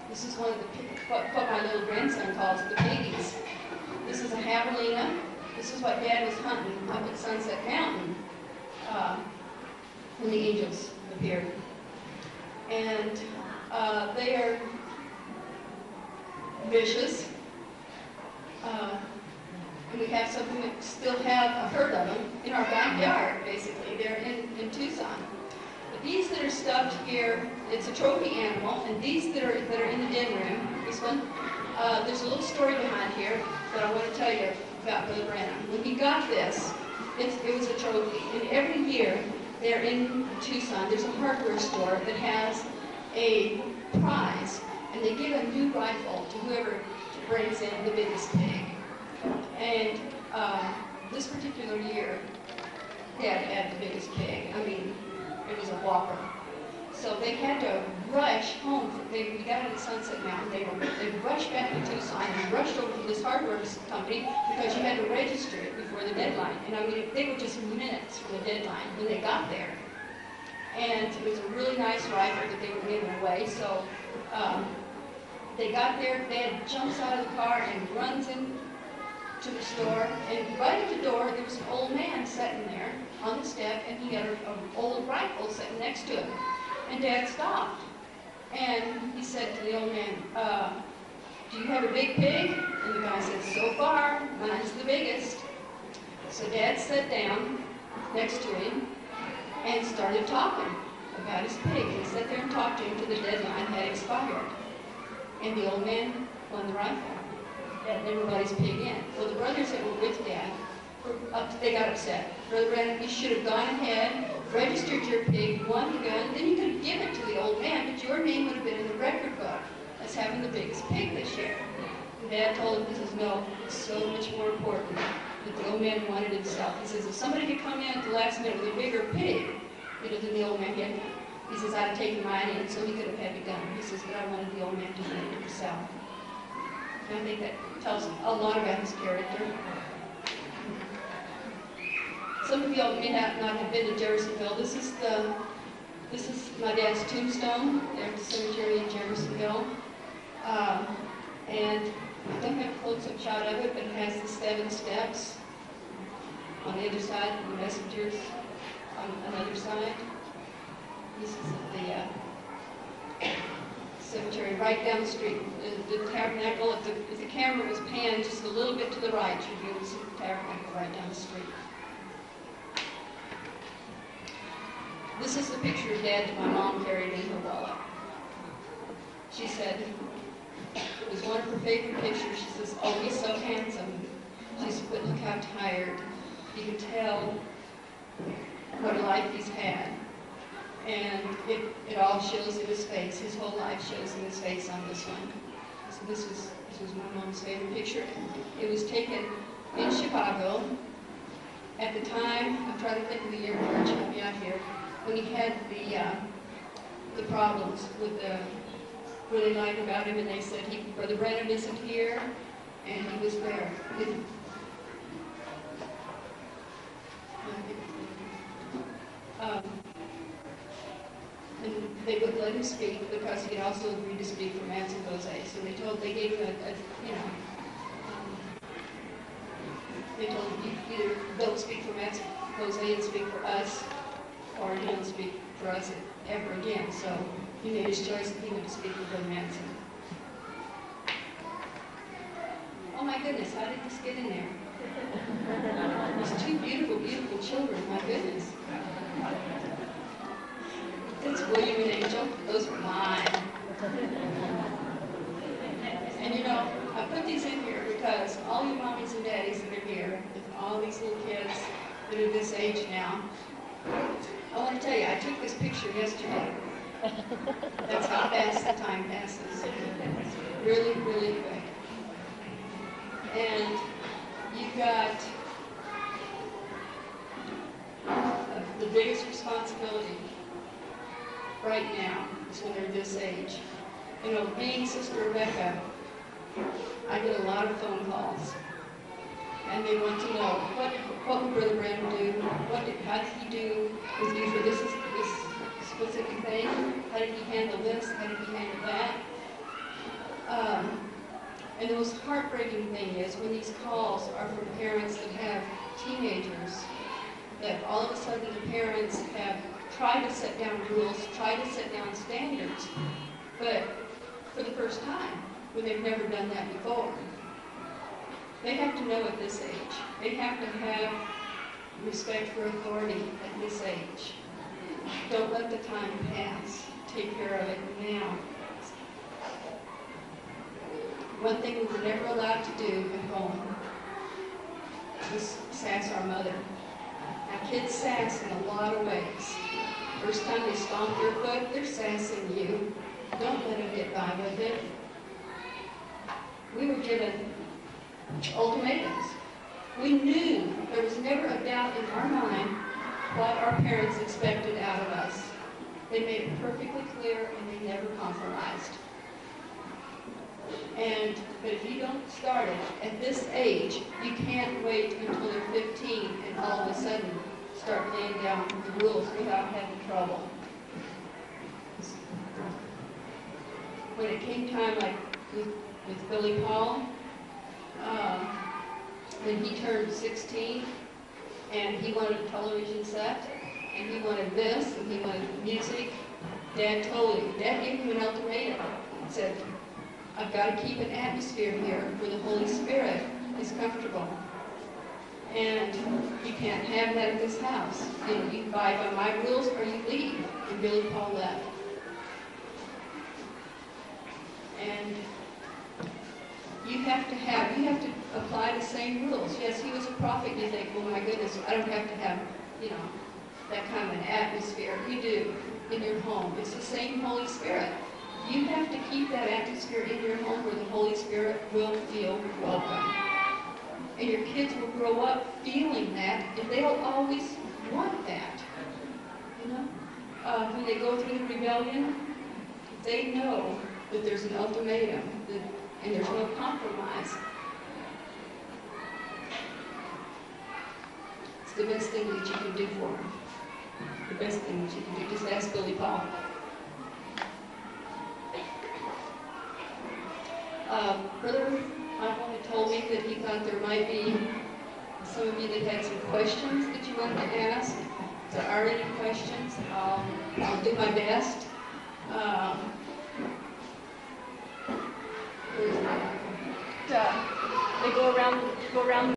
This is one of the, what my little grandson calls the piggies. This is a javelina. This is what Dad was hunting up at Sunset Mountain when the angels appeared. And they are vicious. And we have something that still have a herd of them in our backyard, basically. They're in Tucson. But these that are stuffed here, it's a trophy animal, and these that are in the den room, this one, there's a little story behind here that I want to tell you about Brother Branham. When he got this, it was a trophy, and every year they're in Tucson, there's a hardware store that has a prize, and they give a new rifle to whoever brings in the biggest pig. And this particular year, Dad had the biggest pig. I mean, it was a whopper. So they had to rush home. We got it at Sunset Mountain. They rushed back to Tucson and rushed over to this hardware company because you had to register it before the deadline. And I mean, they were just minutes from the deadline when they got there. And it was a really nice rifle that they were giving away. So they got there. Dad jumps out of the car and runs in to the store, and right at the door there was an old man sitting there on the step, and he had an old rifle sitting next to him. And Dad stopped, and he said to the old man, do you have a big pig? And the guy said, so far, mine's the biggest. So Dad sat down next to him and started talking about his pig. He sat there and talked to him till the deadline had expired. And the old man won the rifle. And everybody's pig in. Well, the brothers that were with Dad, they got upset. Brother Branham, you should have gone ahead, registered your pig, won the gun, then you could have given it to the old man, but your name would have been in the record book as having the biggest pig this year. And Dad told him, he says, no, it's so much more important that the old man wanted himself. He says, if somebody could come in at the last minute with a bigger pig, than the old man had, he says, I'd have taken mine in so he could have had the gun. He says, but I wanted the old man to win it himself. And I think that tells a lot about his character. Some of y'all may not have been to Jeffersonville. This is my dad's tombstone there at the cemetery in Jeffersonville. And I don't have a close-up shot of it, but it has the 7 steps on the other side, and the messengers on another side. This is the cemetery right down the street. The tabernacle, if the camera was panned just a little bit to the right, you'd be able to see the tabernacle right down the street. This is the picture of Dad that my mom carried in her wallet. She said, it was one of her favorite pictures. She says, oh, he's so handsome. She said, but look how tired. You can tell what a life he's had. And it all shows in his face. His whole life shows in his face on this one. So this was my mom's favorite picture. It was taken in Chicago at the time. I'm trying to think of the year. George help me out here. When he had the problems with the really lied about him, and they said Brother Branham isn't here, and he was there. And they wouldn't let him speak because he had also agreed to speak for Mats and Jose. So they gave him they told him, you either don't speak for Mats and Jose and speak for us, or you don't speak for us ever again. So he made his choice and he went to speak with Brother Manson. Oh my goodness, how did this get in there? These 2 beautiful, beautiful children, my goodness. That's William and Angel. Those were mine. And you know, I put these in here because all you mommies and daddies that are here, with all these little kids that are this age now, I want to tell you, I took this picture yesterday. That's how fast the time passes. Really, really quick. And you've got the biggest responsibility right now is when they're this age. You know, being Sister Rebecca, I get a lot of phone calls. And they want to know, what would Brother Branham do? How did he do with you for this specific thing? How did he handle this? How did he handle that? And the most heartbreaking thing is when these calls are from parents that have teenagers, that all of a sudden the parents have tried to set down rules, tried to set down standards, but for the first time, when they've never done that before. They have to know at this age. They have to have respect for authority at this age. Don't let the time pass. Take care of it now. One thing we were never allowed to do at home was sass our mother. Now, kids sass in a lot of ways. First time they stomp your foot, they're sassing you. Don't let them get by with it. We were given ultimatums. We knew there was never a doubt in our mind what our parents expected out of us. They made it perfectly clear and they never compromised. But if you don't start it at this age, you can't wait until they're 15 and all of a sudden start laying down the rules without having trouble. When it came time, like with Billy Paul, when he turned 16 and he wanted a television set and he wanted this and he wanted music, Dad gave him an ultimatum. He said, I've got to keep an atmosphere here where the Holy Spirit is comfortable. And you can't have that at this house. You abide by my rules or you leave. And Billy Paul left. And you have to apply the same rules. Yes, he was a prophet. You think, oh my goodness, I don't have to have, that kind of an atmosphere. You do in your home. It's the same Holy Spirit. You have to keep that atmosphere in your home where the Holy Spirit will feel welcome. And your kids will grow up feeling that, and they'll always want that. When they go through the rebellion, they know that there's an ultimatum, and there's no compromise. It's the best thing that you can do for them. The best thing that you can do. Just ask Billy Paul. Brother Michael had told me that he thought there might be some of you that had some questions that you wanted to ask. If there are any questions, I'll do my best. They go around